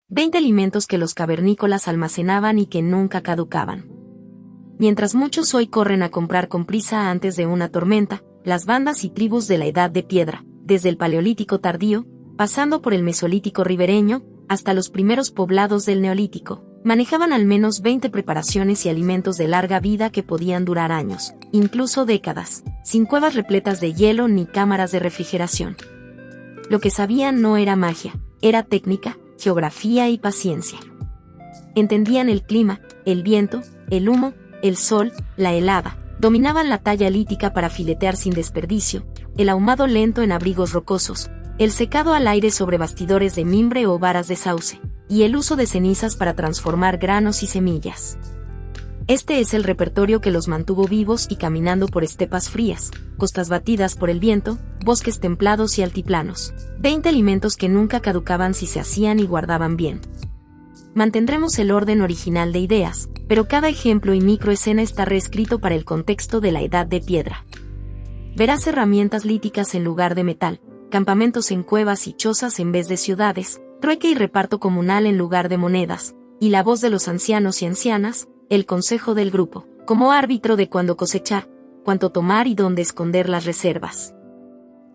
20 alimentos que los cavernícolas almacenaban y que nunca caducaban. Mientras muchos hoy corren a comprar con prisa antes de una tormenta, las bandas y tribus de la Edad de Piedra, desde el Paleolítico tardío, pasando por el Mesolítico ribereño, hasta los primeros poblados del Neolítico, manejaban al menos 20 preparaciones y alimentos de larga vida que podían durar años, incluso décadas, sin cuevas repletas de hielo ni cámaras de refrigeración. Lo que sabían no era magia, era técnica, geografía y paciencia. Entendían el clima, el viento, el humo, el sol, la helada, dominaban la talla lítica para filetear sin desperdicio, el ahumado lento en abrigos rocosos, el secado al aire sobre bastidores de mimbre o varas de sauce, y el uso de cenizas para transformar granos y semillas. Este es el repertorio que los mantuvo vivos y caminando por estepas frías, costas batidas por el viento, bosques templados y altiplanos. 20 alimentos que nunca caducaban si se hacían y guardaban bien. Mantendremos el orden original de ideas, pero cada ejemplo y microescena está reescrito para el contexto de la Edad de Piedra. Verás herramientas líticas en lugar de metal, campamentos en cuevas y chozas en vez de ciudades, trueque y reparto comunal en lugar de monedas, y la voz de los ancianos y ancianas, el consejo del grupo, como árbitro de cuándo cosechar, cuánto tomar y dónde esconder las reservas.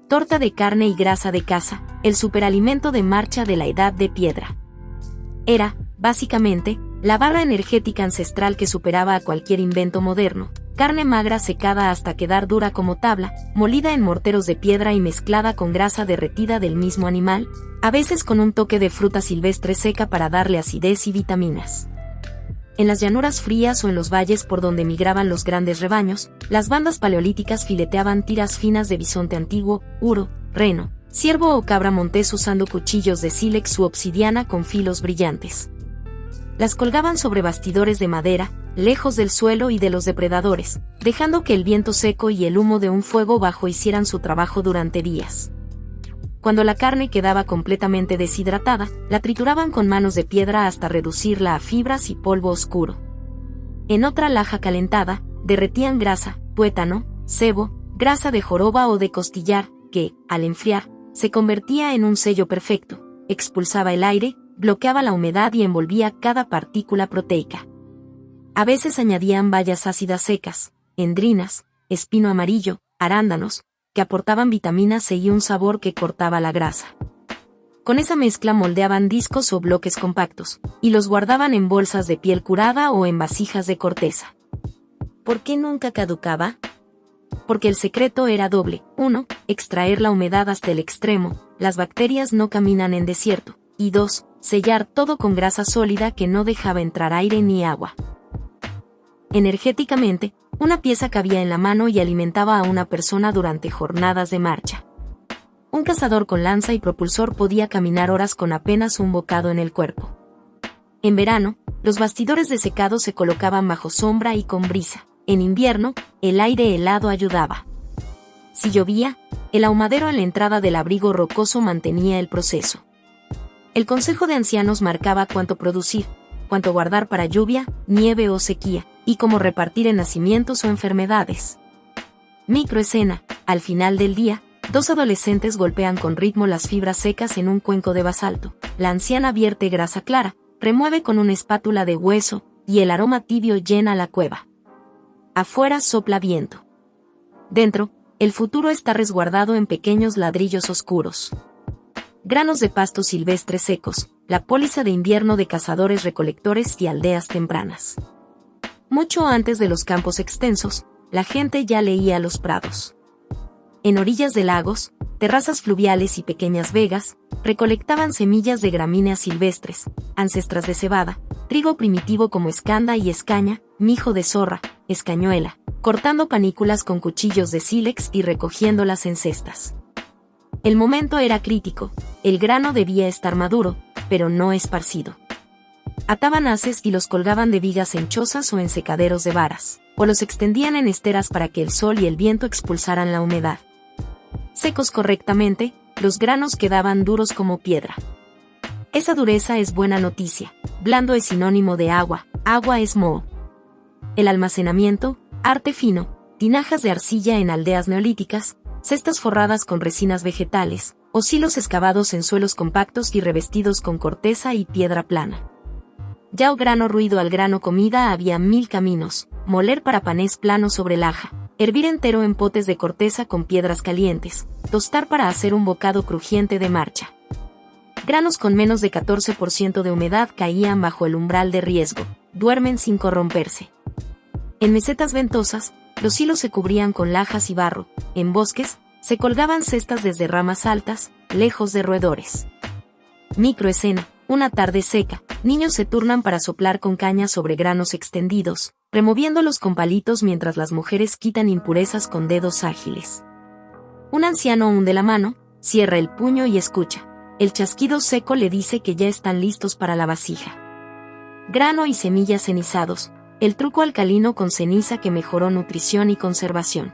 Torta de carne y grasa de caza, el superalimento de marcha de la Edad de Piedra. Era, básicamente, la barra energética ancestral que superaba a cualquier invento moderno, carne magra secada hasta quedar dura como tabla, molida en morteros de piedra y mezclada con grasa derretida del mismo animal, a veces con un toque de fruta silvestre seca para darle acidez y vitaminas. En las llanuras frías o en los valles por donde migraban los grandes rebaños, las bandas paleolíticas fileteaban tiras finas de bisonte antiguo, uro, reno, ciervo o cabra montés usando cuchillos de sílex u obsidiana con filos brillantes. Las colgaban sobre bastidores de madera, lejos del suelo y de los depredadores, dejando que el viento seco y el humo de un fuego bajo hicieran su trabajo durante días. Cuando la carne quedaba completamente deshidratada, la trituraban con manos de piedra hasta reducirla a fibras y polvo oscuro. En otra laja calentada, derretían grasa, tuétano, sebo, grasa de joroba o de costillar, que, al enfriar, se convertía en un sello perfecto, expulsaba el aire, bloqueaba la humedad y envolvía cada partícula proteica. A veces añadían bayas ácidas secas, endrinas, espino amarillo, arándanos, que aportaban vitamina C y un sabor que cortaba la grasa. Con esa mezcla moldeaban discos o bloques compactos, y los guardaban en bolsas de piel curada o en vasijas de corteza. ¿Por qué nunca caducaba? Porque el secreto era doble. 1. Extraer la humedad hasta el extremo, las bacterias no caminan en desierto, y 2. Sellar todo con grasa sólida que no dejaba entrar aire ni agua. Energéticamente, una pieza cabía en la mano y alimentaba a una persona durante jornadas de marcha. Un cazador con lanza y propulsor podía caminar horas con apenas un bocado en el cuerpo. En verano, los bastidores de secado se colocaban bajo sombra y con brisa. En invierno, el aire helado ayudaba. Si llovía, el ahumadero en la entrada del abrigo rocoso mantenía el proceso. El consejo de ancianos marcaba cuánto producir, cuánto guardar para lluvia, nieve o sequía, y cómo repartir en nacimientos o enfermedades. Microescena: al final del día, 2 adolescentes golpean con ritmo las fibras secas en un cuenco de basalto. La anciana vierte grasa clara, remueve con una espátula de hueso, y el aroma tibio llena la cueva. Afuera sopla viento. Dentro, el futuro está resguardado en pequeños ladrillos oscuros. Granos de pastos silvestres secos, la póliza de invierno de cazadores-recolectores y aldeas tempranas. Mucho antes de los campos extensos, la gente ya leía los prados. En orillas de lagos, terrazas fluviales y pequeñas vegas, recolectaban semillas de gramíneas silvestres, ancestras de cebada, trigo primitivo como escanda y escaña, mijo de zorra, escañuela, cortando panículas con cuchillos de sílex y recogiéndolas en cestas. El momento era crítico, el grano debía estar maduro, pero no esparcido. Ataban haces y los colgaban de vigas en chozas o en secaderos de varas, o los extendían en esteras para que el sol y el viento expulsaran la humedad. Secos correctamente, los granos quedaban duros como piedra. Esa dureza es buena noticia. Blando es sinónimo de agua, agua es moho. El almacenamiento, arte fino, tinajas de arcilla en aldeas neolíticas, cestas forradas con resinas vegetales, o silos excavados en suelos compactos y revestidos con corteza y piedra plana. Ya o grano ruido al grano comida había 1000 caminos, moler para panés planos sobre laja, hervir entero en potes de corteza con piedras calientes, tostar para hacer un bocado crujiente de marcha. Granos con menos de 14% de humedad caían bajo el umbral de riesgo, duermen sin corromperse. En mesetas ventosas, los hilos se cubrían con lajas y barro, en bosques, se colgaban cestas desde ramas altas, lejos de roedores. Microescena, una tarde seca, niños se turnan para soplar con caña sobre granos extendidos, removiéndolos con palitos mientras las mujeres quitan impurezas con dedos ágiles. Un anciano hunde la mano, cierra el puño y escucha. El chasquido seco le dice que ya están listos para la vasija. Grano y semillas cenizados, el truco alcalino con ceniza que mejoró nutrición y conservación.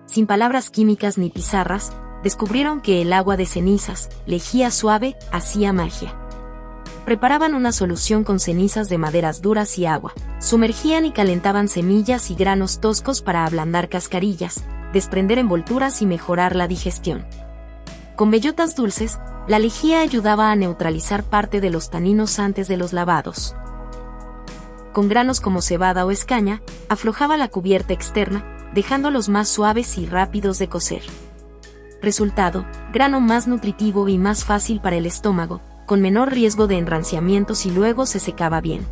Sin palabras químicas ni pizarras, descubrieron que el agua de cenizas, lejía suave, hacía magia. Preparaban una solución con cenizas de maderas duras y agua, sumergían y calentaban semillas y granos toscos para ablandar cascarillas, desprender envolturas y mejorar la digestión. Con bellotas dulces, la lejía ayudaba a neutralizar parte de los taninos antes de los lavados. Con granos como cebada o escaña, aflojaba la cubierta externa, dejándolos más suaves y rápidos de cocer. Resultado, grano más nutritivo y más fácil para el estómago, con menor riesgo de enranciamientos y luego se secaba bien.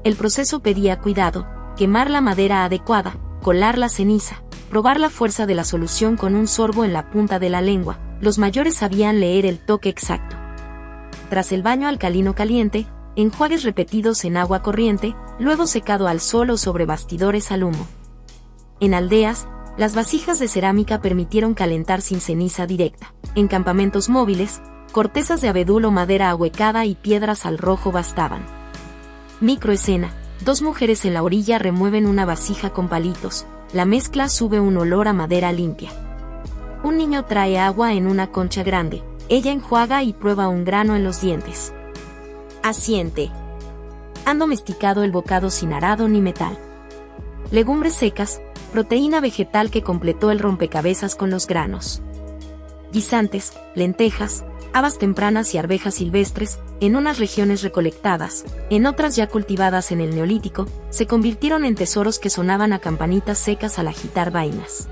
El proceso pedía cuidado, quemar la madera adecuada, colar la ceniza, probar la fuerza de la solución con un sorbo en la punta de la lengua. Los mayores sabían leer el toque exacto. Tras el baño alcalino caliente, enjuagues repetidos en agua corriente, luego secado al sol o sobre bastidores al humo. En aldeas, las vasijas de cerámica permitieron calentar sin ceniza directa. En campamentos móviles, cortezas de abedul o madera ahuecada y piedras al rojo bastaban. Microescena, 2 mujeres en la orilla remueven una vasija con palitos, la mezcla sube un olor a madera limpia. Un niño trae agua en una concha grande, ella enjuaga y prueba un grano en los dientes. Asiente. Han domesticado el bocado sin arado ni metal. Legumbres secas, proteína vegetal que completó el rompecabezas con los granos. Guisantes, lentejas, habas tempranas y arvejas silvestres, en unas regiones recolectadas, en otras ya cultivadas en el Neolítico, se convirtieron en tesoros que sonaban a campanitas secas al agitar vainas.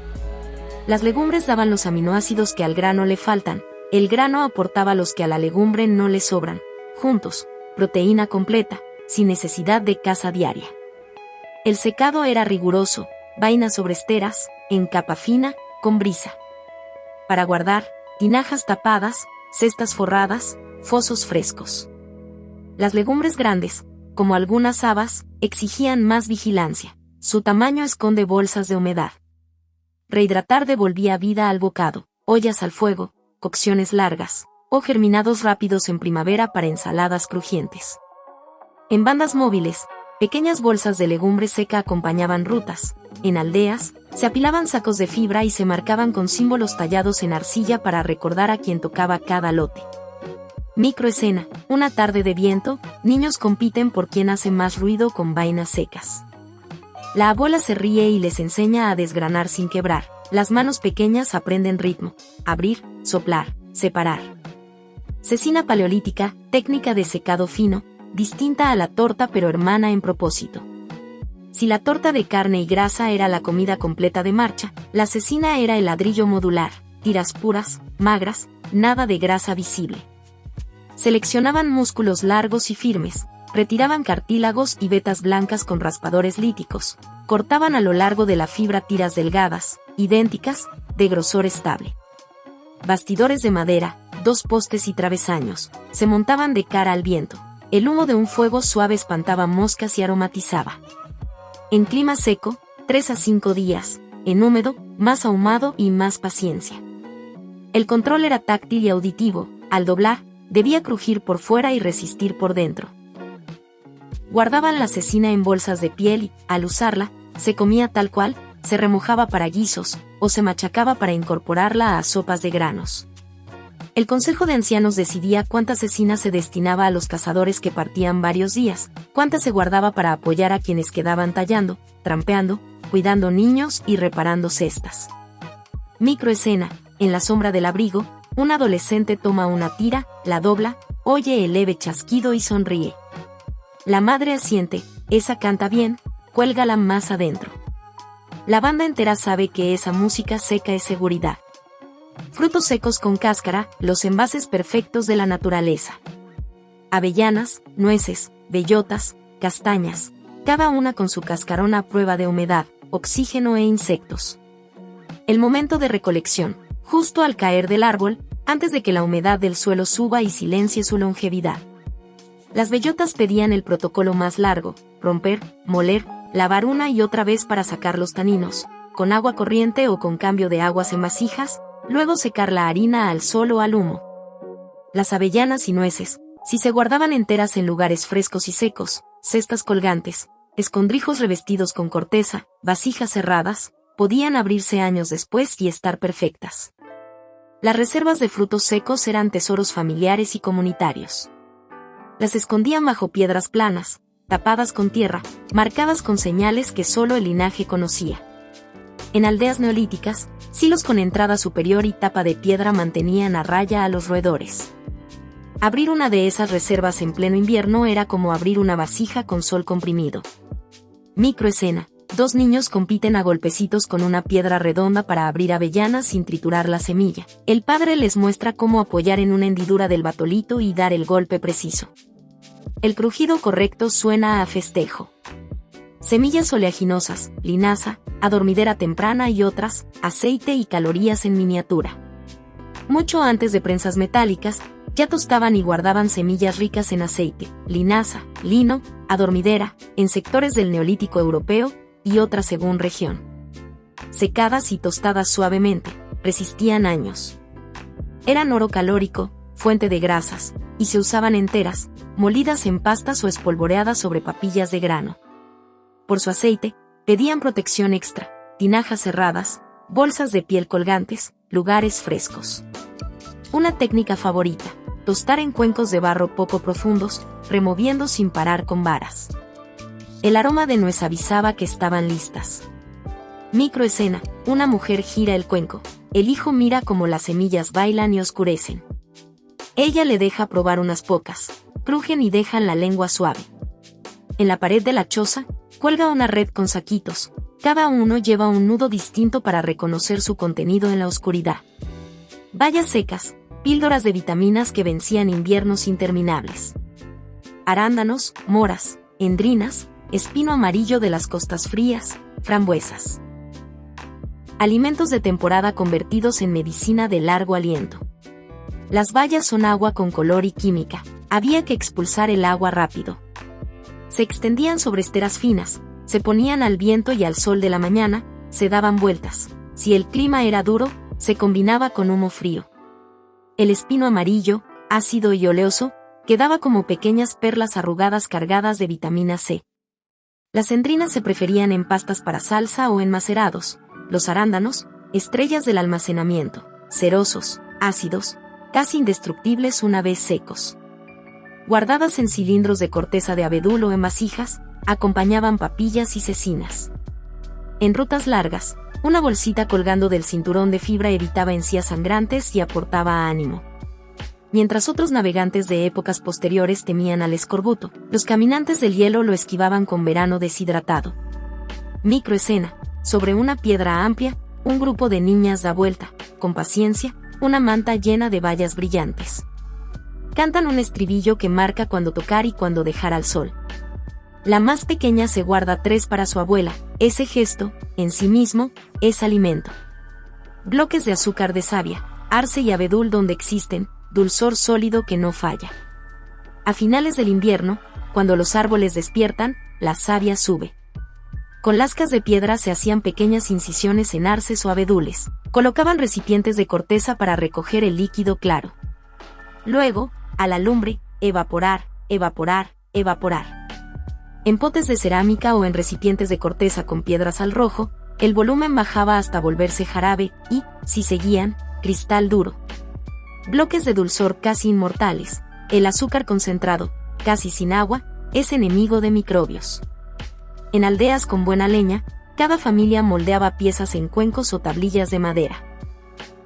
Las legumbres daban los aminoácidos que al grano le faltan, el grano aportaba los que a la legumbre no le sobran, juntos, proteína completa, sin necesidad de caza diaria. El secado era riguroso, vainas sobre esteras, en capa fina, con brisa. Para guardar, tinajas tapadas, cestas forradas, fosos frescos. Las legumbres grandes, como algunas habas, exigían más vigilancia, su tamaño esconde bolsas de humedad. Rehidratar devolvía vida al bocado, ollas al fuego, cocciones largas, o germinados rápidos en primavera para ensaladas crujientes. En bandas móviles, pequeñas bolsas de legumbre seca acompañaban rutas. En aldeas, se apilaban sacos de fibra y se marcaban con símbolos tallados en arcilla para recordar a quien tocaba cada lote. Microescena, una tarde de viento, niños compiten por quién hace más ruido con vainas secas. La abuela se ríe y les enseña a desgranar sin quebrar. Las manos pequeñas aprenden ritmo, abrir, soplar, separar. Cecina paleolítica, técnica de secado fino, distinta a la torta pero hermana en propósito. Si la torta de carne y grasa era la comida completa de marcha, la cecina era el ladrillo modular, tiras puras, magras, nada de grasa visible. Seleccionaban músculos largos y firmes, retiraban cartílagos y vetas blancas con raspadores líticos, cortaban a lo largo de la fibra tiras delgadas, idénticas, de grosor estable. Bastidores de madera, 2 postes y travesaños, se montaban de cara al viento. El humo de un fuego suave espantaba moscas y aromatizaba. En clima seco, 3 a 5 días, en húmedo, más ahumado y más paciencia. El control era táctil y auditivo, al doblar, debía crujir por fuera y resistir por dentro. Guardaban la cecina en bolsas de piel y, al usarla, se comía tal cual, se remojaba para guisos, o se machacaba para incorporarla a sopas de granos. El Consejo de Ancianos decidía cuánta cecina se destinaba a los cazadores que partían varios días, cuánta se guardaba para apoyar a quienes quedaban tallando, trampeando, cuidando niños y reparando cestas. Microescena, en la sombra del abrigo, Un adolescente toma una tira, la dobla, oye el leve chasquido y sonríe. La madre asiente, esa canta bien, cuélgala más adentro. La banda entera sabe que esa música seca es seguridad. Frutos secos con cáscara, los envases perfectos de la naturaleza. Avellanas, nueces, bellotas, castañas, cada una con su cascarón a prueba de humedad, oxígeno e insectos. El momento de recolección, justo al caer del árbol, antes de que la humedad del suelo suba y silencie su longevidad. Las bellotas pedían el protocolo más largo: romper, moler, lavar una y otra vez para sacar los taninos, con agua corriente o con cambio de aguas en vasijas, luego secar la harina al sol o al humo. Las avellanas y nueces, si se guardaban enteras en lugares frescos y secos, cestas colgantes, escondrijos revestidos con corteza, vasijas cerradas, podían abrirse años después y estar perfectas. Las reservas de frutos secos eran tesoros familiares y comunitarios. Las escondían bajo piedras planas, tapadas con tierra, marcadas con señales que solo el linaje conocía. En aldeas neolíticas, silos con entrada superior y tapa de piedra mantenían a raya a los roedores. Abrir una de esas reservas en pleno invierno era como abrir una vasija con sol comprimido. Microescena: dos niños compiten a golpecitos con una piedra redonda para abrir avellanas sin triturar la semilla. El padre les muestra cómo apoyar en una hendidura del batolito y dar el golpe preciso. El crujido correcto suena a festejo. Semillas oleaginosas, linaza, adormidera temprana y otras, aceite y calorías en miniatura. Mucho antes de prensas metálicas, ya tostaban y guardaban semillas ricas en aceite, linaza, lino, adormidera, en sectores del Neolítico europeo, y otras según región. Secadas y tostadas suavemente, resistían años. Eran oro calórico, fuente de grasas, y se usaban enteras, molidas en pastas o espolvoreadas sobre papillas de grano. Por su aceite, pedían protección extra, tinajas cerradas, bolsas de piel colgantes, lugares frescos. Una técnica favorita: tostar en cuencos de barro poco profundos, removiendo sin parar con varas. El aroma de nuez avisaba que estaban listas. Microescena: una mujer gira el cuenco, el hijo mira cómo las semillas bailan y oscurecen. Ella le deja probar unas pocas, crujen y dejan la lengua suave. En la pared de la choza, cuelga una red con saquitos, cada uno lleva un nudo distinto para reconocer su contenido en la oscuridad. Bayas secas, píldoras de vitaminas que vencían inviernos interminables. Arándanos, moras, endrinas, espino amarillo de las costas frías, frambuesas. Alimentos de temporada convertidos en medicina de largo aliento. Las bayas son agua con color y química, había que expulsar el agua rápido. Se extendían sobre esteras finas, se ponían al viento y al sol de la mañana, se daban vueltas. Si el clima era duro, se combinaba con humo frío. El espino amarillo, ácido y oleoso, quedaba como pequeñas perlas arrugadas cargadas de vitamina C. Las endrinas se preferían en pastas para salsa o en macerados. Los arándanos, estrellas del almacenamiento, cerosos, ácidos, casi indestructibles una vez secos. Guardadas en cilindros de corteza de abedul o en vasijas, acompañaban papillas y cecinas. En rutas largas, una bolsita colgando del cinturón de fibra evitaba encías sangrantes y aportaba ánimo. Mientras otros navegantes de épocas posteriores temían al escorbuto, los caminantes del hielo lo esquivaban con verano deshidratado. Microescena: sobre una piedra amplia, un grupo de niñas da vuelta, con paciencia, una manta llena de bayas brillantes. Cantan un estribillo que marca cuándo tocar y cuándo dejar al sol. La más pequeña se guarda 3 para su abuela, ese gesto, en sí mismo, es alimento. Bloques de azúcar de savia, arce y abedul donde existen, dulzor sólido que no falla. A finales del invierno, cuando los árboles despiertan, la savia sube. Con lascas de piedra se hacían pequeñas incisiones en arces o abedules, colocaban recipientes de corteza para recoger el líquido claro. Luego, a la lumbre, evaporar, evaporar, evaporar. En potes de cerámica o en recipientes de corteza con piedras al rojo, el volumen bajaba hasta volverse jarabe y, si seguían, cristal duro. Bloques de dulzor casi inmortales, el azúcar concentrado, casi sin agua, es enemigo de microbios. En aldeas con buena leña, cada familia moldeaba piezas en cuencos o tablillas de madera.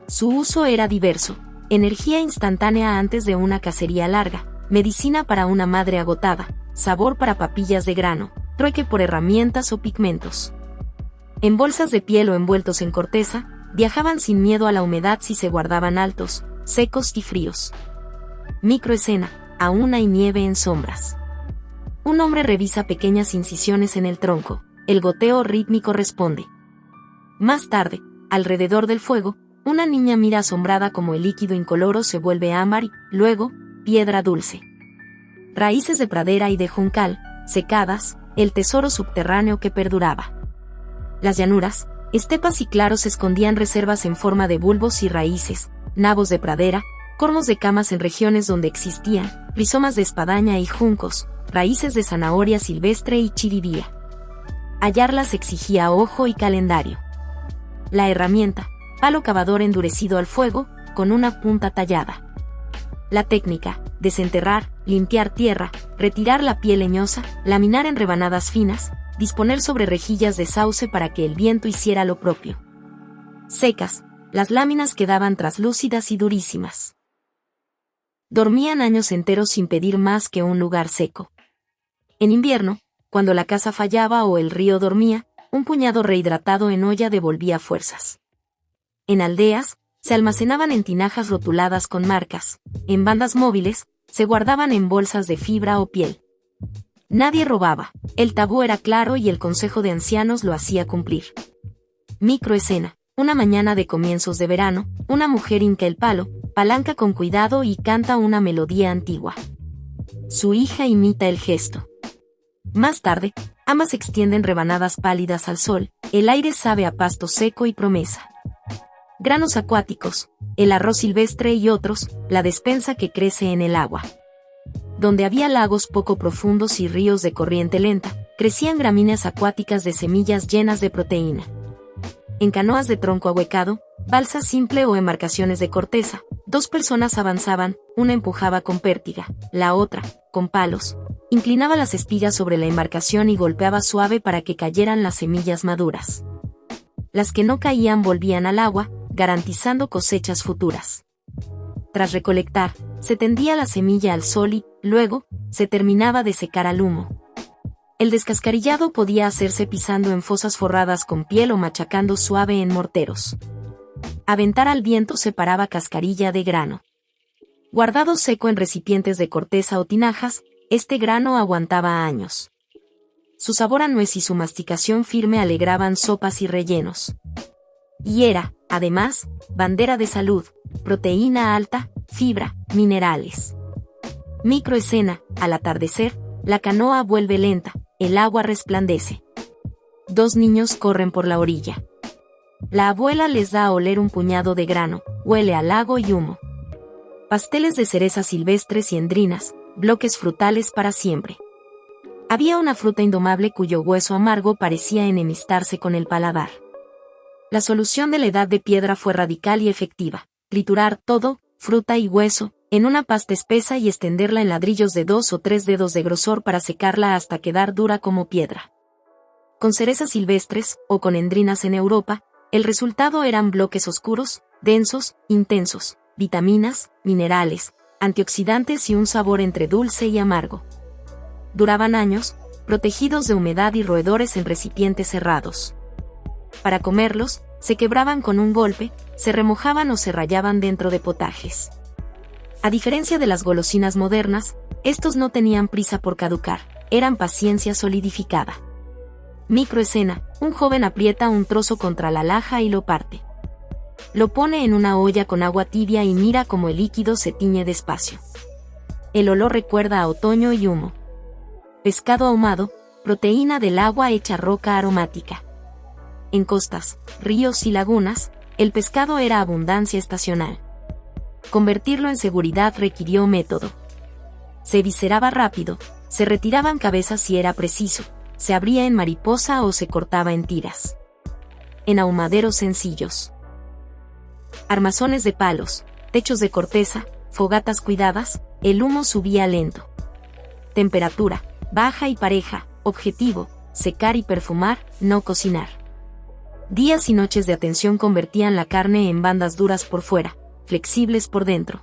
Su uso era diverso: Energía instantánea antes de una cacería larga, medicina para una madre agotada, sabor para papillas de grano, trueque por herramientas o pigmentos. En bolsas de piel o envueltos en corteza, viajaban sin miedo a la humedad si se guardaban altos, secos y fríos. Microescena, aún hay nieve en sombras. Un hombre revisa pequeñas incisiones en el tronco, el goteo rítmico responde. Más tarde, alrededor del fuego, una niña mira asombrada como el líquido incoloro se vuelve ámbar y, luego, piedra dulce. Raíces de pradera y de juncal, secadas, el tesoro subterráneo que perduraba. Las llanuras, estepas y claros escondían reservas en forma de bulbos y raíces, nabos de pradera, cormos de camas en regiones donde existían, rizomas de espadaña y juncos, raíces de zanahoria silvestre y chiribía. Hallarlas exigía ojo y calendario. La herramienta, palo cavador endurecido al fuego, con una punta tallada. La técnica, desenterrar, limpiar tierra, retirar la piel leñosa, laminar en rebanadas finas, disponer sobre rejillas de sauce para que el viento hiciera lo propio. Secas, las láminas quedaban traslúcidas y durísimas. Dormían años enteros sin pedir más que un lugar seco. En invierno, cuando la casa fallaba o el río dormía, un puñado rehidratado en olla devolvía fuerzas. En aldeas, se almacenaban en tinajas rotuladas con marcas, en bandas móviles, se guardaban en bolsas de fibra o piel. Nadie robaba, el tabú era claro y el consejo de ancianos lo hacía cumplir. Microescena, una mañana de comienzos de verano, una mujer hinca el palo, palanca con cuidado y canta una melodía antigua. Su hija imita el gesto. Más tarde, ambas extienden rebanadas pálidas al sol, el aire sabe a pasto seco y promesa. Granos acuáticos, el arroz silvestre y otros, la despensa que crece en el agua. Donde había lagos poco profundos y ríos de corriente lenta, crecían gramíneas acuáticas de semillas llenas de proteína. En canoas de tronco ahuecado, balsa simple o embarcaciones de corteza, dos personas avanzaban, una empujaba con pértiga, la otra, con palos, inclinaba las espigas sobre la embarcación y golpeaba suave para que cayeran las semillas maduras. Las que no caían volvían al agua, garantizando cosechas futuras. Tras recolectar, se tendía la semilla al sol y, luego, se terminaba de secar al humo. El descascarillado podía hacerse pisando en fosas forradas con piel o machacando suave en morteros. Aventar al viento separaba cascarilla de grano. Guardado seco en recipientes de corteza o tinajas, este grano aguantaba años. Su sabor a nuez y su masticación firme alegraban sopas y rellenos. Y era, además, bandera de salud, proteína alta, fibra, minerales. Microescena, al atardecer, la canoa vuelve lenta, el agua resplandece. Dos niños corren por la orilla. La abuela les da a oler un puñado de grano, huele a lago y humo. Pasteles de cerezas silvestres y endrinas, bloques frutales para siempre. Había una fruta indomable cuyo hueso amargo parecía enemistarse con el paladar. La solución de la edad de piedra fue radical y efectiva: triturar todo, fruta y hueso, en una pasta espesa y extenderla en ladrillos de 2 o 3 dedos de grosor para secarla hasta quedar dura como piedra. Con cerezas silvestres, o con endrinas en Europa, el resultado eran bloques oscuros, densos, intensos, vitaminas, minerales, antioxidantes y un sabor entre dulce y amargo. Duraban años, protegidos de humedad y roedores en recipientes cerrados. Para comerlos, se quebraban con un golpe, se remojaban o se rayaban dentro de potajes. A diferencia de las golosinas modernas, estos no tenían prisa por caducar, eran paciencia solidificada. Microescena, un joven aprieta un trozo contra la laja y lo parte. Lo pone en una olla con agua tibia y mira cómo el líquido se tiñe despacio. El olor recuerda a otoño y humo. Pescado ahumado, proteína del agua hecha roca aromática. En costas, ríos y lagunas, el pescado era abundancia estacional. Convertirlo en seguridad requirió método. Se visceraba rápido, se retiraban cabezas si era preciso, se abría en mariposa o se cortaba en tiras. En ahumaderos sencillos. Armazones de palos, techos de corteza, fogatas cuidadas, el humo subía lento. Temperatura, baja y pareja, objetivo, secar y perfumar, no cocinar. Días y noches de atención convertían la carne en bandas duras por fuera, flexibles por dentro.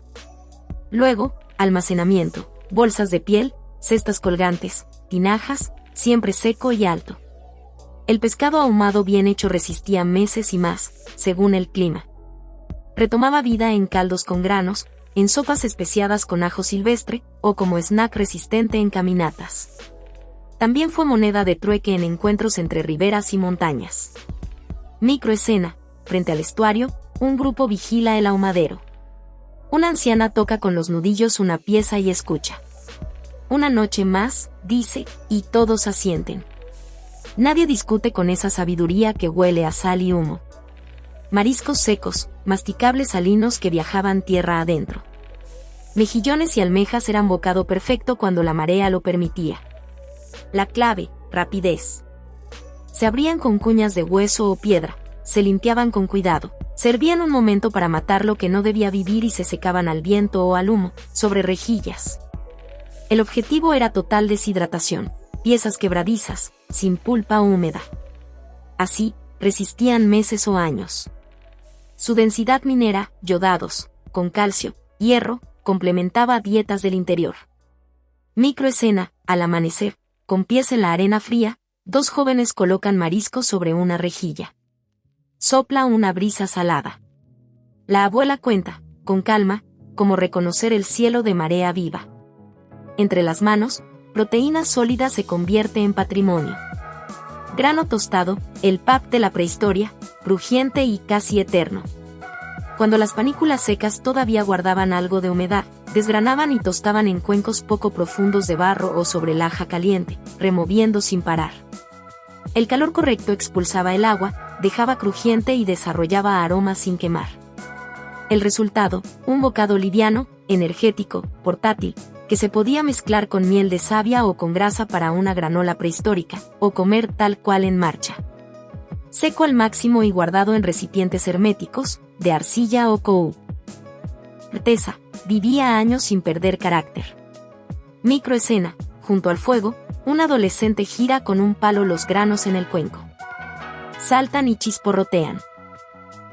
Luego, almacenamiento, bolsas de piel, cestas colgantes, tinajas, siempre seco y alto. El pescado ahumado bien hecho resistía meses y más, según el clima. Retomaba vida en caldos con granos, en sopas especiadas con ajo silvestre, o como snack resistente en caminatas. También fue moneda de trueque en encuentros entre riberas y montañas. Microescena: frente al estuario, un grupo vigila el ahumadero. Una anciana toca con los nudillos una pieza y escucha. Una noche más, dice, y todos asienten. Nadie discute con esa sabiduría que huele a sal y humo. Mariscos secos, masticables salinos que viajaban tierra adentro. Mejillones y almejas eran bocado perfecto cuando la marea lo permitía. La clave: rapidez. Se abrían con cuñas de hueso o piedra, se limpiaban con cuidado, servían un momento para matar lo que no debía vivir y se secaban al viento o al humo, sobre rejillas. El objetivo era total deshidratación, piezas quebradizas, sin pulpa húmeda. Así, resistían meses o años. Su densidad minera, yodados, con calcio, hierro, complementaba dietas del interior. Microescena: al amanecer, con pies en la arena fría, dos jóvenes colocan mariscos sobre una rejilla. Sopla una brisa salada. La abuela cuenta, con calma, cómo reconocer el cielo de marea viva. Entre las manos, proteína sólida se convierte en patrimonio. Grano tostado, el pap de la prehistoria, crujiente y casi eterno. Cuando las panículas secas todavía guardaban algo de humedad, desgranaban y tostaban en cuencos poco profundos de barro o sobre laja caliente, removiendo sin parar. El calor correcto expulsaba el agua, dejaba crujiente y desarrollaba aromas sin quemar. El resultado: un bocado liviano, energético, portátil, que se podía mezclar con miel de savia o con grasa para una granola prehistórica, o comer tal cual en marcha. Seco al máximo y guardado en recipientes herméticos, de arcilla o coú. Artesa: vivía años sin perder carácter. Microescena: junto al fuego, un adolescente gira con un palo los granos en el cuenco. Saltan y chisporrotean.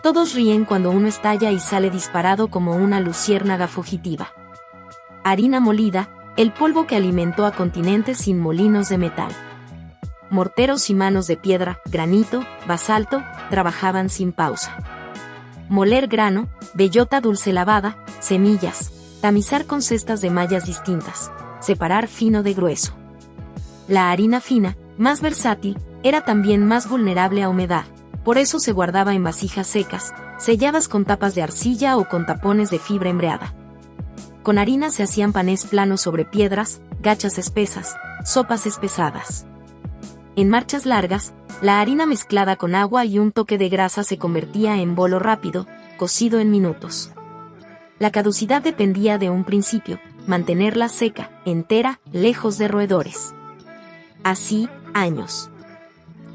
Todos ríen cuando uno estalla y sale disparado como una luciérnaga fugitiva. Harina molida: el polvo que alimentó a continentes sin molinos de metal. Morteros y manos de piedra, granito, basalto, trabajaban sin pausa. Moler grano, bellota dulce lavada, semillas, tamizar con cestas de mallas distintas, separar fino de grueso. La harina fina, más versátil, era también más vulnerable a humedad, por eso se guardaba en vasijas secas, selladas con tapas de arcilla o con tapones de fibra embreada. Con harina se hacían panés planos sobre piedras, gachas espesas, sopas espesadas. En marchas largas, la harina mezclada con agua y un toque de grasa se convertía en bolo rápido, cocido en minutos. La caducidad dependía de un principio: mantenerla seca, entera, lejos de roedores. Así, años.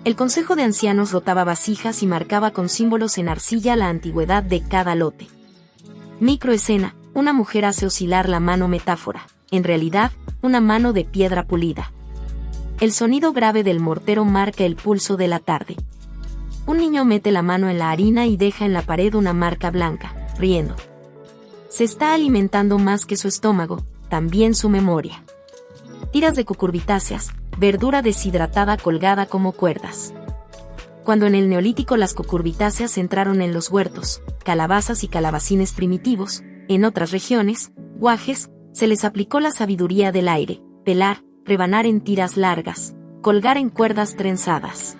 El consejo de ancianos rotaba vasijas y marcaba con símbolos en arcilla la antigüedad de cada lote. Microescena: una mujer hace oscilar la mano metáfora, en realidad, una mano de piedra pulida. El sonido grave del mortero marca el pulso de la tarde. Un niño mete la mano en la harina y deja en la pared una marca blanca, riendo. Se está alimentando más que su estómago, también su memoria. Tiras de cucurbitáceas, verdura deshidratada colgada como cuerdas. Cuando en el Neolítico las cucurbitáceas entraron en los huertos, calabazas y calabacines primitivos, en otras regiones, guajes, se les aplicó la sabiduría del aire: pelar, rebanar en tiras largas, colgar en cuerdas trenzadas.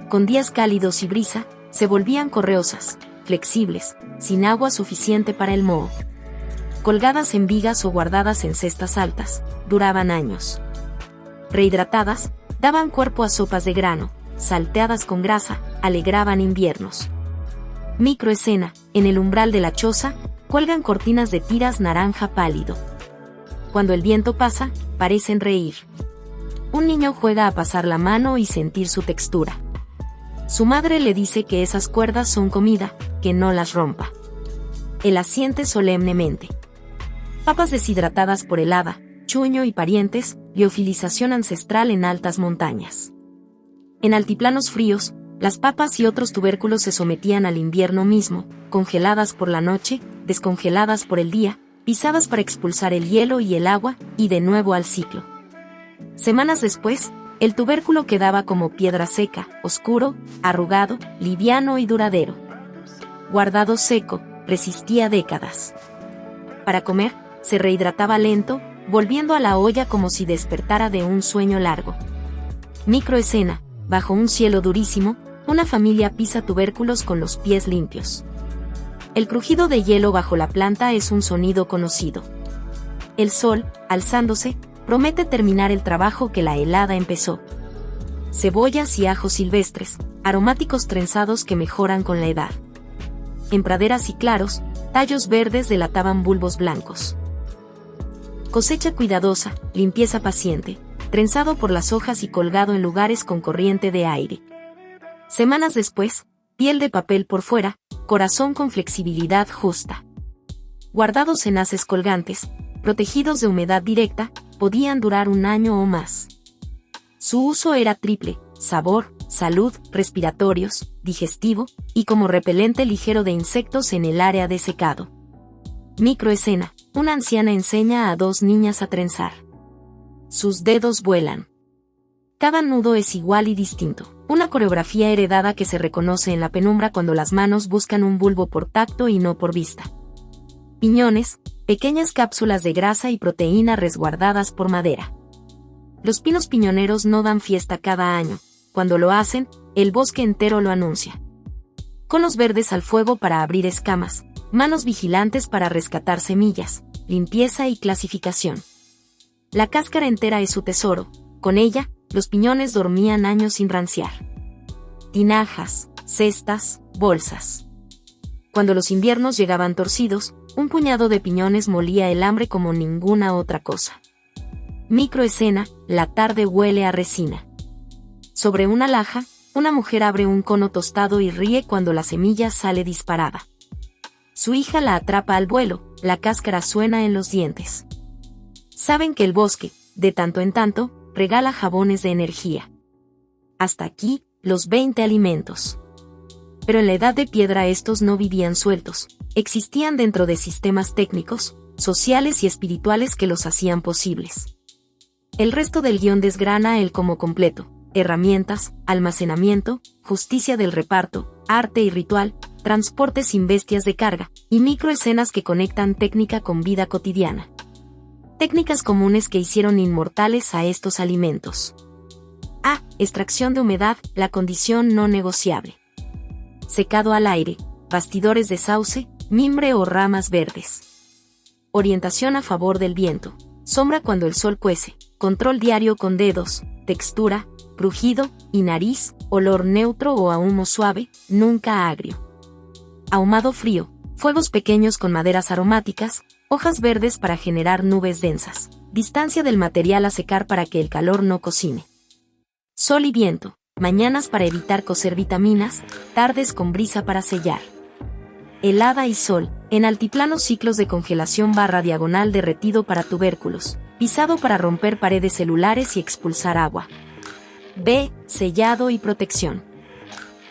Con días cálidos y brisa, se volvían correosas, flexibles, sin agua suficiente para el moho. Colgadas en vigas o guardadas en cestas altas, duraban años. Rehidratadas, daban cuerpo a sopas de grano, salteadas con grasa, alegraban inviernos. Microescena: en el umbral de la choza, cuelgan cortinas de tiras naranja pálido. Cuando el viento pasa, parecen reír. Un niño juega a pasar la mano y sentir su textura. Su madre le dice que esas cuerdas son comida, que no las rompa. Él asiente solemnemente. Papas deshidratadas por helada, chuño y parientes, liofilización ancestral en altas montañas. En altiplanos fríos, las papas y otros tubérculos se sometían al invierno mismo, congeladas por la noche, descongeladas por el día, pisadas para expulsar el hielo y el agua, y de nuevo al ciclo. Semanas después, el tubérculo quedaba como piedra seca, oscuro, arrugado, liviano y duradero. Guardado seco, resistía décadas. Para comer, se rehidrataba lento, volviendo a la olla como si despertara de un sueño largo. Microescena: bajo un cielo durísimo, una familia pisa tubérculos con los pies limpios. El crujido de hielo bajo la planta es un sonido conocido. El sol, alzándose, promete terminar el trabajo que la helada empezó. Cebollas y ajos silvestres, aromáticos trenzados que mejoran con la edad. En praderas y claros, tallos verdes delataban bulbos blancos. Cosecha cuidadosa, limpieza paciente, trenzado por las hojas y colgado en lugares con corriente de aire. Semanas después, piel de papel por fuera, corazón con flexibilidad justa. Guardados en haces colgantes, protegidos de humedad directa, podían durar un año o más. Su uso era triple: sabor, salud, respiratorios, digestivo, y como repelente ligero de insectos en el área de secado. Microescena: una anciana enseña a dos niñas a trenzar. Sus dedos vuelan. Cada nudo es igual y distinto, una coreografía heredada que se reconoce en la penumbra cuando las manos buscan un bulbo por tacto y no por vista. Piñones: pequeñas cápsulas de grasa y proteína resguardadas por madera. Los pinos piñoneros no dan fiesta cada año; cuando lo hacen, el bosque entero lo anuncia. Conos verdes al fuego para abrir escamas, manos vigilantes para rescatar semillas, limpieza y clasificación. La cáscara entera es su tesoro; con ella, los piñones dormían años sin ranciar. Tinajas, cestas, bolsas. Cuando los inviernos llegaban torcidos, un puñado de piñones molía el hambre como ninguna otra cosa. Microescena: la tarde huele a resina. Sobre una laja, una mujer abre un cono tostado y ríe cuando la semilla sale disparada. Su hija la atrapa al vuelo, la cáscara suena en los dientes. Saben que el bosque, de tanto en tanto, regala jabones de energía. Hasta aquí, los 20 alimentos. Pero en la Edad de Piedra estos no vivían sueltos, existían dentro de sistemas técnicos, sociales y espirituales que los hacían posibles. El resto del guión desgrana el cómo completo: herramientas, almacenamiento, justicia del reparto, arte y ritual, transporte sin bestias de carga, y microescenas que conectan técnica con vida cotidiana. Técnicas comunes que hicieron inmortales a estos alimentos. A. Extracción de humedad, la condición no negociable. Secado al aire, bastidores de sauce, mimbre o ramas verdes. Orientación a favor del viento, sombra cuando el sol cuece, control diario con dedos, textura, crujido y nariz, olor neutro o a humo suave, nunca agrio. Ahumado frío, fuegos pequeños con maderas aromáticas, hojas verdes para generar nubes densas, distancia del material a secar para que el calor no cocine. Sol y viento, mañanas para evitar cocer vitaminas, tardes con brisa para sellar. Helada y sol, en altiplano ciclos de congelación / diagonal derretido para tubérculos, pisado para romper paredes celulares y expulsar agua. B. Sellado y protección.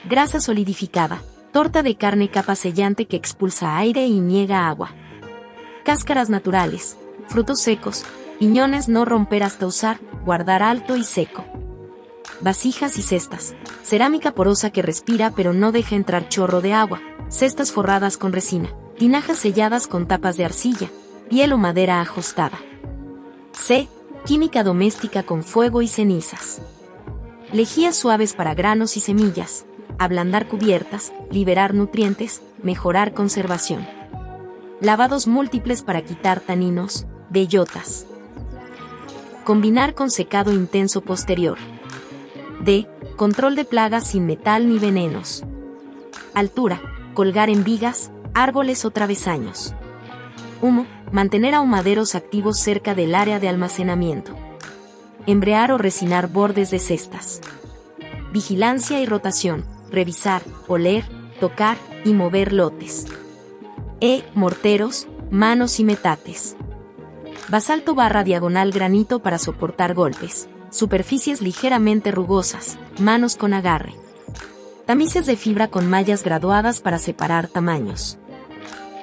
Grasa solidificada, torta de carne capa sellante que expulsa aire y niega agua. Cáscaras naturales, frutos secos, piñones no romper hasta usar, guardar alto y seco. Vasijas y cestas, cerámica porosa que respira pero no deja entrar chorro de agua, cestas forradas con resina, tinajas selladas con tapas de arcilla, piel o madera ajustada. C. Química doméstica con fuego y cenizas. Lejías suaves para granos y semillas, ablandar cubiertas, liberar nutrientes, mejorar conservación. Lavados múltiples para quitar taninos, bellotas. Combinar con secado intenso posterior. D. Control de plagas sin metal ni venenos. Altura, colgar en vigas, árboles o travesaños. Humo, mantener ahumaderos activos cerca del área de almacenamiento. Embrear o resinar bordes de cestas. Vigilancia y rotación, revisar, oler, tocar y mover lotes. Morteros, manos y metates. Basalto / diagonal granito para soportar golpes, superficies ligeramente rugosas, manos con agarre. Tamices de fibra con mallas graduadas para separar tamaños.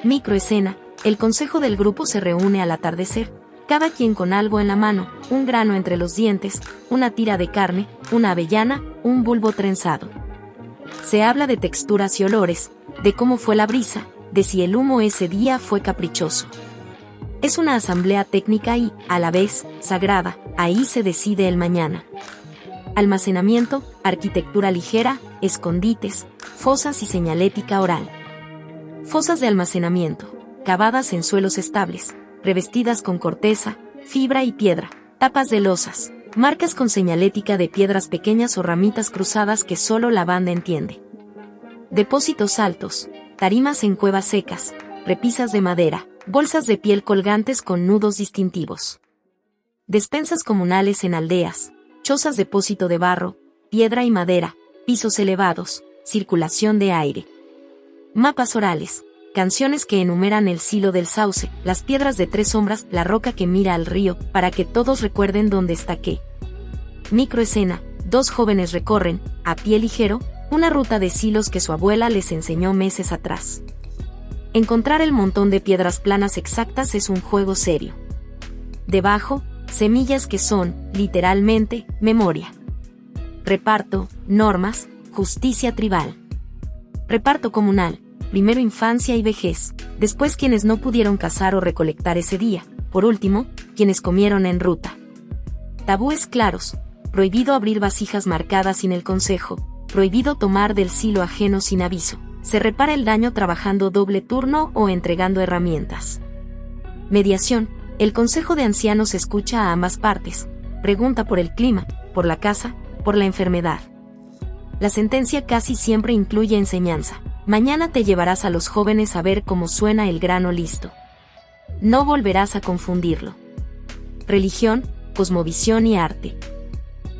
Microescena: el consejo del grupo se reúne al atardecer, cada quien con algo en la mano, un grano entre los dientes, una tira de carne, una avellana, un bulbo trenzado. Se habla de texturas y olores, de cómo fue la brisa, de si el humo ese día fue caprichoso. Es una asamblea técnica y, a la vez, sagrada, ahí se decide el mañana. Almacenamiento, arquitectura ligera, escondites, fosas y señalética oral. Fosas de almacenamiento, cavadas en suelos estables, revestidas con corteza, fibra y piedra, tapas de losas, marcas con señalética de piedras pequeñas o ramitas cruzadas que solo la banda entiende. Depósitos altos, tarimas en cuevas secas, repisas de madera, bolsas de piel colgantes con nudos distintivos. Despensas comunales en aldeas, chozas depósito de barro, piedra y madera, pisos elevados, circulación de aire. Mapas orales, canciones que enumeran el silo del sauce, las piedras de 3 sombras, la roca que mira al río, para que todos recuerden dónde está qué. Microescena: 2 jóvenes recorren, a pie ligero, una ruta de silos que su abuela les enseñó meses atrás. Encontrar el montón de piedras planas exactas es un juego serio. Debajo, semillas que son, literalmente, memoria. Reparto, normas, justicia tribal. Reparto comunal: primero infancia y vejez, después quienes no pudieron cazar o recolectar ese día, por último, quienes comieron en ruta. Tabúes claros: prohibido abrir vasijas marcadas sin el consejo, prohibido tomar del silo ajeno sin aviso, se repara el daño trabajando doble turno o entregando herramientas. Mediación: el consejo de ancianos escucha a ambas partes, pregunta por el clima, por la casa, por la enfermedad. La sentencia casi siempre incluye enseñanza: mañana te llevarás a los jóvenes a ver cómo suena el grano listo. No volverás a confundirlo. Religión, cosmovisión y arte.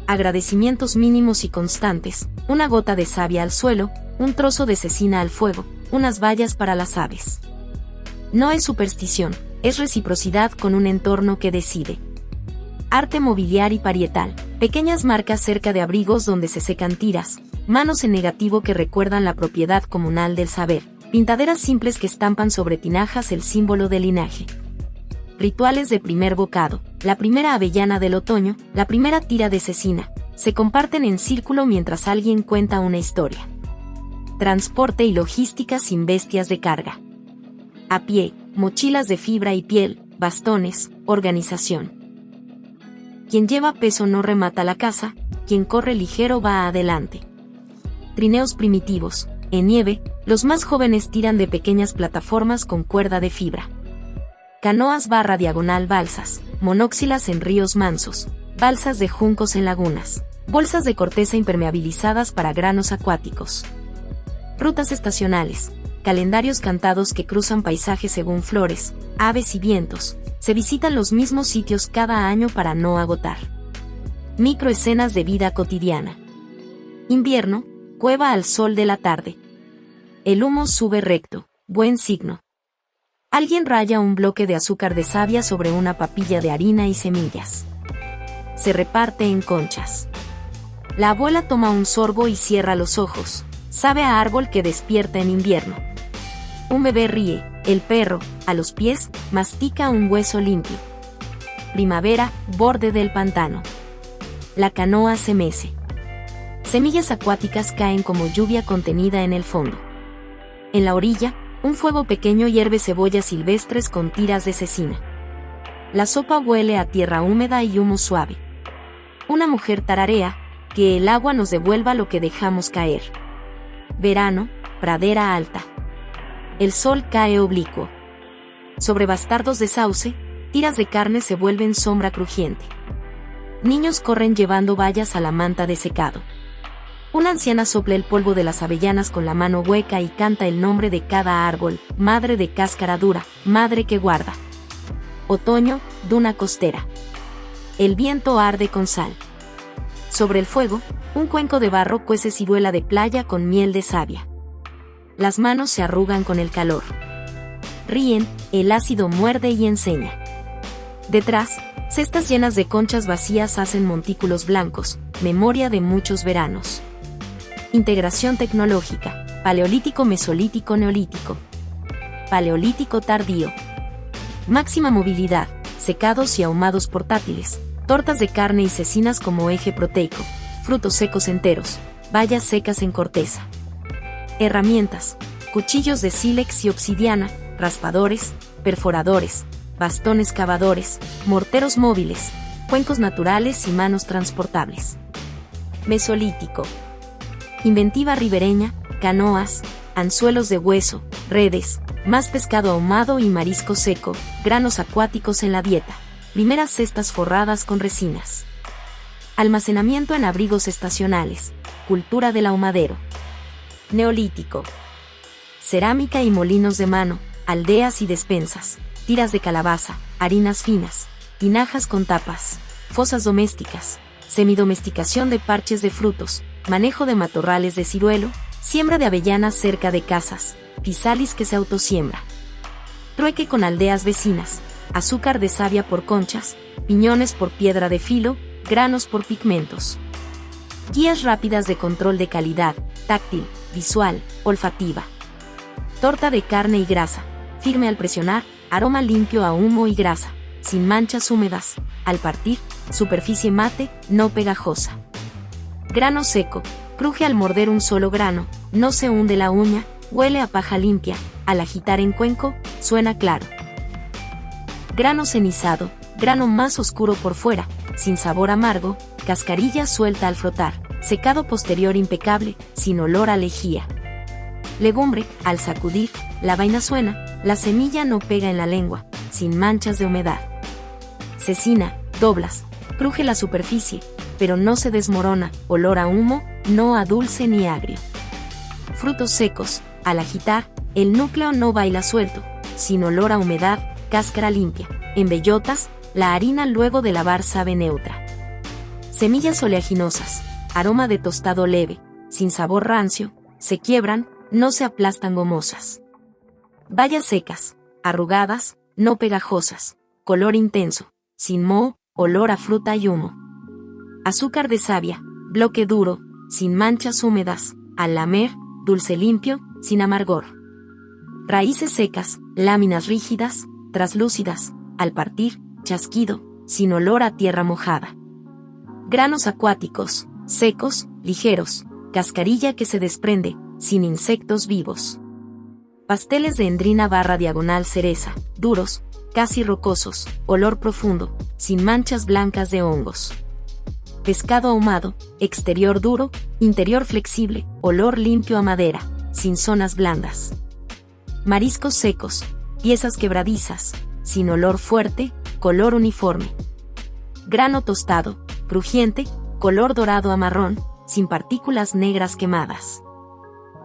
Agradecimientos mínimos y constantes: una gota de savia al suelo, un trozo de cecina al fuego, unas bayas para las aves. No es superstición, es reciprocidad con un entorno que decide. Arte mobiliar y parietal: pequeñas marcas cerca de abrigos donde se secan tiras, manos en negativo que recuerdan la propiedad comunal del saber, pintaderas simples que estampan sobre tinajas el símbolo del linaje. Rituales de primer bocado: la primera avellana del otoño, la primera tira de cecina, se comparten en círculo mientras alguien cuenta una historia. Transporte y logística sin bestias de carga. A pie, mochilas de fibra y piel, bastones, organización. Quien lleva peso no remata la casa, quien corre ligero va adelante. Trineos primitivos: en nieve, los más jóvenes tiran de pequeñas plataformas con cuerda de fibra. Canoas / diagonal balsas, monóxilas en ríos mansos, balsas de juncos en lagunas, bolsas de corteza impermeabilizadas para granos acuáticos. Rutas estacionales: calendarios cantados que cruzan paisajes según flores, aves y vientos, se visitan los mismos sitios cada año para no agotar. Microescenas de vida cotidiana. Invierno: cueva al sol de la tarde. El humo sube recto, buen signo. Alguien raya un bloque de azúcar de savia sobre una papilla de harina y semillas. Se reparte en conchas. La abuela toma un sorbo y cierra los ojos, sabe a árbol que despierta en invierno. Un bebé ríe, el perro, a los pies, mastica un hueso limpio. Primavera, borde del pantano. La canoa se mece. Semillas acuáticas caen como lluvia contenida en el fondo. En la orilla, un fuego pequeño hierve cebollas silvestres con tiras de cecina. La sopa huele a tierra húmeda y humo suave. Una mujer tararea: que el agua nos devuelva lo que dejamos caer. Verano, pradera alta. El sol cae oblicuo. Sobre bastardos de sauce, tiras de carne se vuelven sombra crujiente. Niños corren llevando bayas a la manta de secado. Una anciana sopla el polvo de las avellanas con la mano hueca y canta el nombre de cada árbol: madre de cáscara dura, madre que guarda. Otoño, duna costera. El viento arde con sal. Sobre el fuego, un cuenco de barro cuece ciruela de playa con miel de savia. Las manos se arrugan con el calor. Ríen, el ácido muerde y enseña. Detrás, cestas llenas de conchas vacías hacen montículos blancos, memoria de muchos veranos. Integración tecnológica: paleolítico, mesolítico, neolítico. Paleolítico tardío. Máxima movilidad, secados y ahumados portátiles, tortas de carne y cecinas como eje proteico, frutos secos enteros, bayas secas en corteza. Herramientas: cuchillos de sílex y obsidiana, raspadores, perforadores, bastones cavadores, morteros móviles, cuencos naturales y manos transportables. Mesolítico. Inventiva ribereña, canoas, anzuelos de hueso, redes, más pescado ahumado y marisco seco, granos acuáticos en la dieta, primeras cestas forradas con resinas. Almacenamiento en abrigos estacionales, cultura del ahumadero. Neolítico. Cerámica y molinos de mano, aldeas y despensas, tiras de calabaza, harinas finas, tinajas con tapas, fosas domésticas, semidomesticación de parches de frutos, manejo de matorrales de ciruelo, siembra de avellanas cerca de casas, pisalis que se autosiembra. Trueque con aldeas vecinas, azúcar de savia por conchas, piñones por piedra de filo, granos por pigmentos. Guías rápidas de control de calidad, táctil, visual, olfativa. Torta de carne y grasa, firme al presionar, aroma limpio a humo y grasa, sin manchas húmedas, al partir, superficie mate, no pegajosa. Grano seco, cruje al morder un solo grano, no se hunde la uña, huele a paja limpia, al agitar en cuenco, suena claro. Grano cenizado, grano más oscuro por fuera, sin sabor amargo, cascarilla suelta al frotar, secado posterior impecable, sin olor a lejía. Legumbre, al sacudir, la vaina suena, la semilla no pega en la lengua, sin manchas de humedad. Cecina, doblas, cruje la superficie, pero no se desmorona, olor a humo, no a dulce ni agrio. Frutos secos, al agitar, el núcleo no baila suelto, sin olor a humedad, cáscara limpia. En bellotas, la harina luego de lavar sabe neutra. Semillas oleaginosas, aroma de tostado leve, sin sabor rancio, se quiebran, no se aplastan gomosas. Bayas secas, arrugadas, no pegajosas, color intenso, sin moho, olor a fruta y humo. Azúcar de savia, bloque duro, sin manchas húmedas, al lamer, dulce limpio, sin amargor. Raíces secas, láminas rígidas, traslúcidas, al partir, chasquido, sin olor a tierra mojada. Granos acuáticos, secos, ligeros, cascarilla que se desprende, sin insectos vivos. Pasteles de endrina /diagonal cereza, duros, casi rocosos, olor profundo, sin manchas blancas de hongos. Pescado ahumado, exterior duro, interior flexible, olor limpio a madera, sin zonas blandas. Mariscos secos, piezas quebradizas, sin olor fuerte, color uniforme. Grano tostado, crujiente, color dorado a marrón, sin partículas negras quemadas.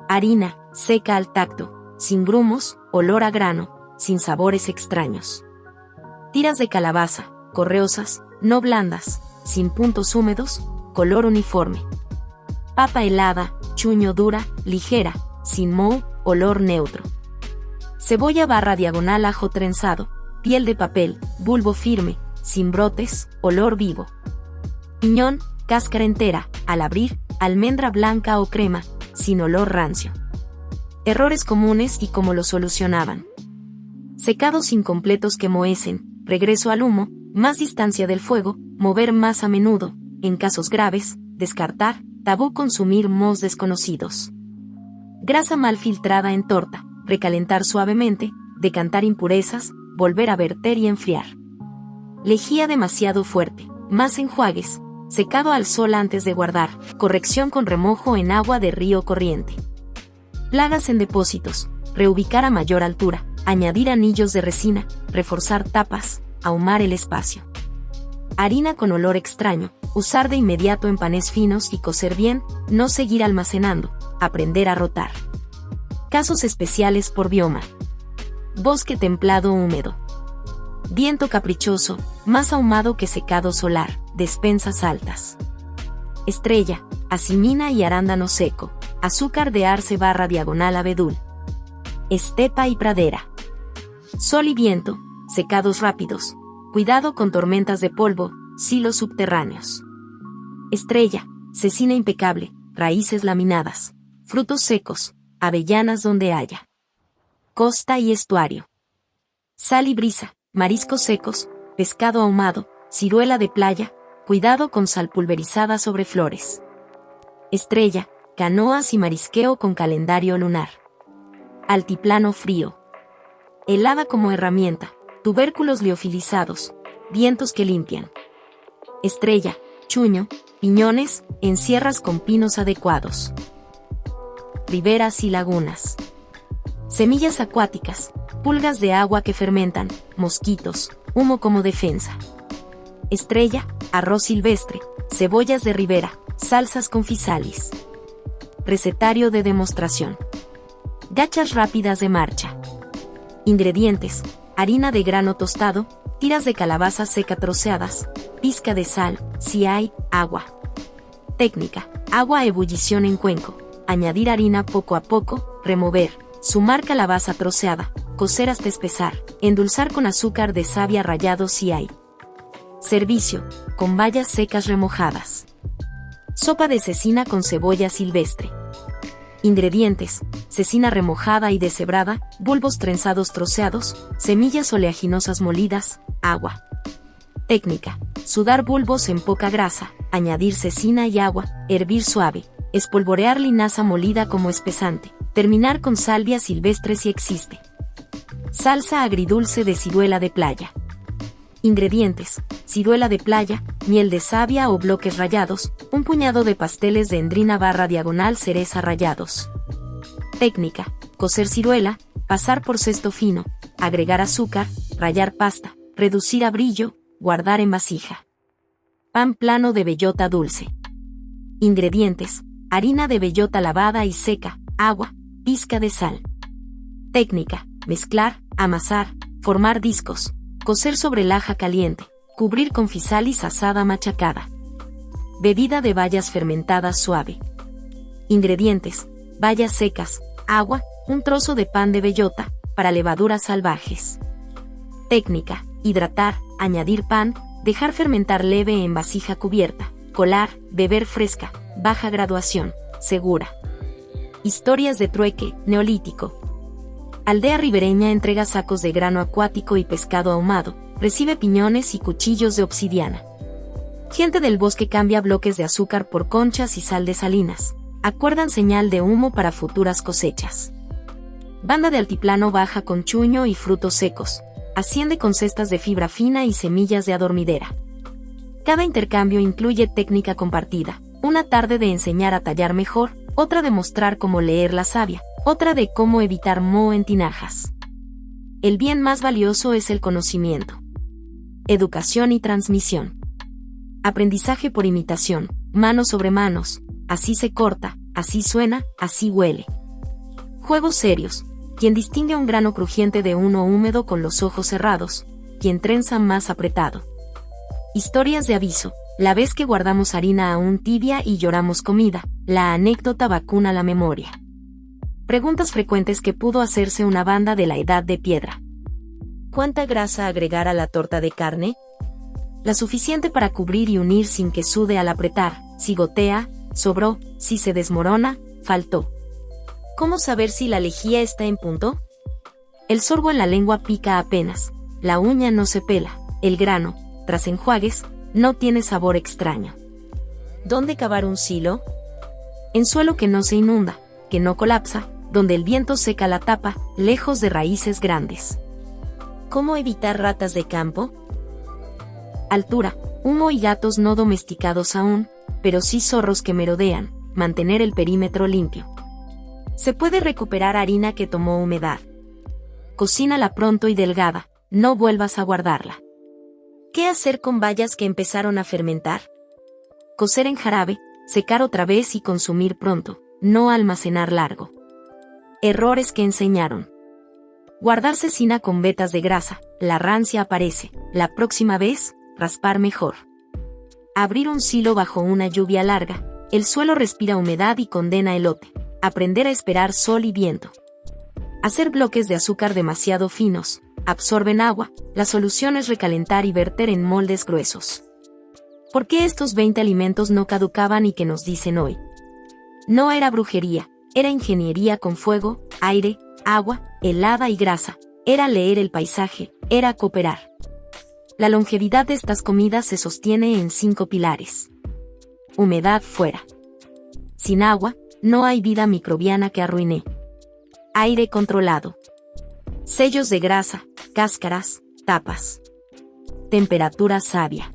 Harina, seca al tacto, sin grumos, olor a grano, sin sabores extraños. Tiras de calabaza, correosas, no blandas, sin puntos húmedos, color uniforme. Papa helada, chuño dura, ligera, sin moho, olor neutro. Cebolla /diagonal ajo trenzado, piel de papel, bulbo firme, sin brotes, olor vivo. Piñón, cáscara entera, al abrir, almendra blanca o crema, sin olor rancio. Errores comunes y cómo lo solucionaban. Secados incompletos que mohecen, regreso al humo, más distancia del fuego, mover más a menudo, en casos graves, descartar, tabú consumir mohos desconocidos. Grasa mal filtrada en torta, recalentar suavemente, decantar impurezas, volver a verter y enfriar. Lejía demasiado fuerte, más enjuagues, secado al sol antes de guardar, corrección con remojo en agua de río corriente. Plagas en depósitos, reubicar a mayor altura, añadir anillos de resina, reforzar tapas, ahumar el espacio. Harina con olor extraño, usar de inmediato en panes finos y cocer bien, no seguir almacenando, aprender a rotar. Casos especiales por bioma. Bosque templado húmedo. Viento caprichoso, más ahumado que secado solar, despensas altas. Estrella, acimina y arándano seco, azúcar de arce /diagonal abedul. Estepa y pradera. Sol y viento, secados rápidos, cuidado con tormentas de polvo, silos subterráneos. Estrella, cecina impecable, raíces laminadas, frutos secos, avellanas donde haya. costa y estuario. Sal y brisa, mariscos secos, pescado ahumado, ciruela de playa, cuidado con sal pulverizada sobre flores. Estrella, canoas y marisqueo con calendario lunar. Altiplano frío. Helada como herramienta, tubérculos liofilizados, vientos que limpian. Estrella, chuño, piñones, en sierras con pinos adecuados. Riberas y lagunas. Semillas acuáticas, pulgas de agua que fermentan, mosquitos, humo como defensa. Estrella, arroz silvestre, cebollas de ribera, salsas con fisalis. Recetario de demostración. Gachas rápidas de marcha. Ingredientes: harina de grano tostado, tiras de calabaza seca troceadas, pizca de sal, si hay, agua. Técnica: agua a ebullición en cuenco, añadir harina poco a poco, remover, sumar calabaza troceada, cocer hasta espesar, endulzar con azúcar de savia rallado si hay. Servicio: con bayas secas remojadas. Sopa de cecina con cebolla silvestre. Ingredientes: cecina remojada y deshebrada, bulbos trenzados troceados, semillas oleaginosas molidas, agua. Técnica: sudar bulbos en poca grasa, añadir cecina y agua, hervir suave, espolvorear linaza molida como espesante, terminar con salvia silvestre si existe. Salsa agridulce de ciruela de playa. Ingredientes: ciruela de playa, miel de savia o bloques rallados, un puñado de pasteles de endrina / cereza rallados. Técnica: cocer ciruela, pasar por cesto fino, agregar azúcar, rallar pasta, reducir a brillo, guardar en vasija. Pan plano de bellota dulce. Ingredientes: harina de bellota lavada y seca, agua, pizca de sal. Técnica: mezclar, amasar, formar discos, cocer sobre laja caliente, cubrir con fisalis asada machacada. Bebida de bayas fermentadas suave. Ingredientes: bayas secas, agua, un trozo de pan de bellota, para levaduras salvajes. Técnica: hidratar, añadir pan, dejar fermentar leve en vasija cubierta, colar, beber fresca, baja graduación, segura. Historias de trueque, neolítico. Aldea ribereña entrega sacos de grano acuático y pescado ahumado, recibe piñones y cuchillos de obsidiana. Gente del bosque cambia bloques de azúcar por conchas y sal de salinas. Acuerdan señal de humo para futuras cosechas. Banda de altiplano baja con chuño y frutos secos. Asciende con cestas de fibra fina y semillas de adormidera. Cada intercambio incluye técnica compartida. Una tarde de enseñar a tallar mejor, otra de mostrar cómo leer la savia, otra de cómo evitar moho en tinajas. El bien más valioso es el conocimiento. Educación y transmisión. Aprendizaje por imitación, manos sobre manos, así se corta, así suena, así huele. Juegos serios. Quien distingue un grano crujiente de uno húmedo con los ojos cerrados, quien trenza más apretado. Historias de aviso. La vez que guardamos harina aún tibia y lloramos comida, la anécdota vacuna la memoria. Preguntas frecuentes que pudo hacerse una banda de la Edad de Piedra. ¿Cuánta grasa agregar a la torta de carne? La suficiente para cubrir y unir sin que sude al apretar. Si gotea, sobró; si se desmorona, faltó. ¿Cómo saber si la lejía está en punto? El sorbo en la lengua pica apenas, la uña no se pela, el grano, tras enjuagues, no tiene sabor extraño. ¿Dónde cavar un silo? En suelo que no se inunda, que no colapsa, donde el viento seca la tapa, lejos de raíces grandes. ¿Cómo evitar ratas de campo? Altura, humo y gatos no domesticados aún, pero sí zorros que merodean, mantener el perímetro limpio. Se puede recuperar harina que tomó humedad. Cocínala pronto y delgada, no vuelvas a guardarla. ¿Qué hacer con bayas que empezaron a fermentar? Cocer en jarabe, secar otra vez y consumir pronto, no almacenar largo. Errores que enseñaron. Guardar cecina con vetas de grasa, la rancia aparece, la próxima vez, raspar mejor. Abrir un silo bajo una lluvia larga, el suelo respira humedad y condena elote. Aprender a esperar sol y viento. Hacer bloques de azúcar demasiado finos, absorben agua, la solución es recalentar y verter en moldes gruesos. ¿Por qué estos 20 alimentos no caducaban y que nos dicen hoy? No era brujería, era ingeniería con fuego, aire, agua, helada y grasa. Era leer el paisaje, era cooperar. La longevidad de estas comidas se sostiene en 5 pilares. Humedad fuera. Sin agua, no hay vida microbiana que arruine. Aire controlado. Sellos de grasa, cáscaras, tapas. Temperatura sabia.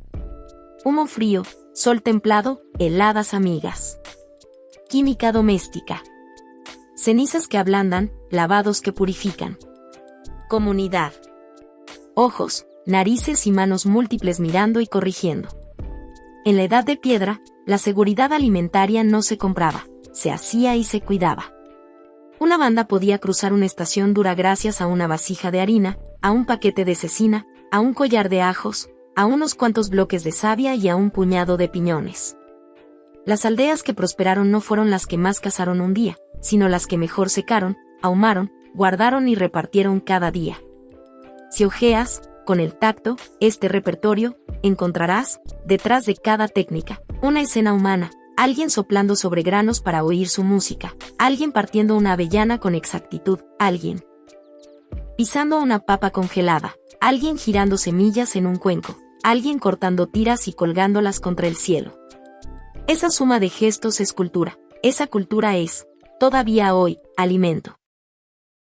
Humo frío, sol templado, heladas amigas. Química doméstica. Cenizas que ablandan, lavados que purifican. Comunidad. Ojos, narices y manos múltiples mirando y corrigiendo. En la Edad de Piedra, la seguridad alimentaria no se compraba, se hacía y se cuidaba. Una banda podía cruzar una estación dura gracias a una vasija de harina, a un paquete de cecina, a un collar de ajos, a unos cuantos bloques de savia y a un puñado de piñones. Las aldeas que prosperaron no fueron las que más cazaron un día, sino las que mejor secaron, ahumaron, guardaron y repartieron cada día. Si ojeas, con el tacto, este repertorio, encontrarás, detrás de cada técnica, una escena humana, alguien soplando sobre granos para oír su música, alguien partiendo una avellana con exactitud, alguien pisando una papa congelada, alguien girando semillas en un cuenco, alguien cortando tiras y colgándolas contra el cielo. Esa suma de gestos es cultura, esa cultura es, todavía hoy, alimento.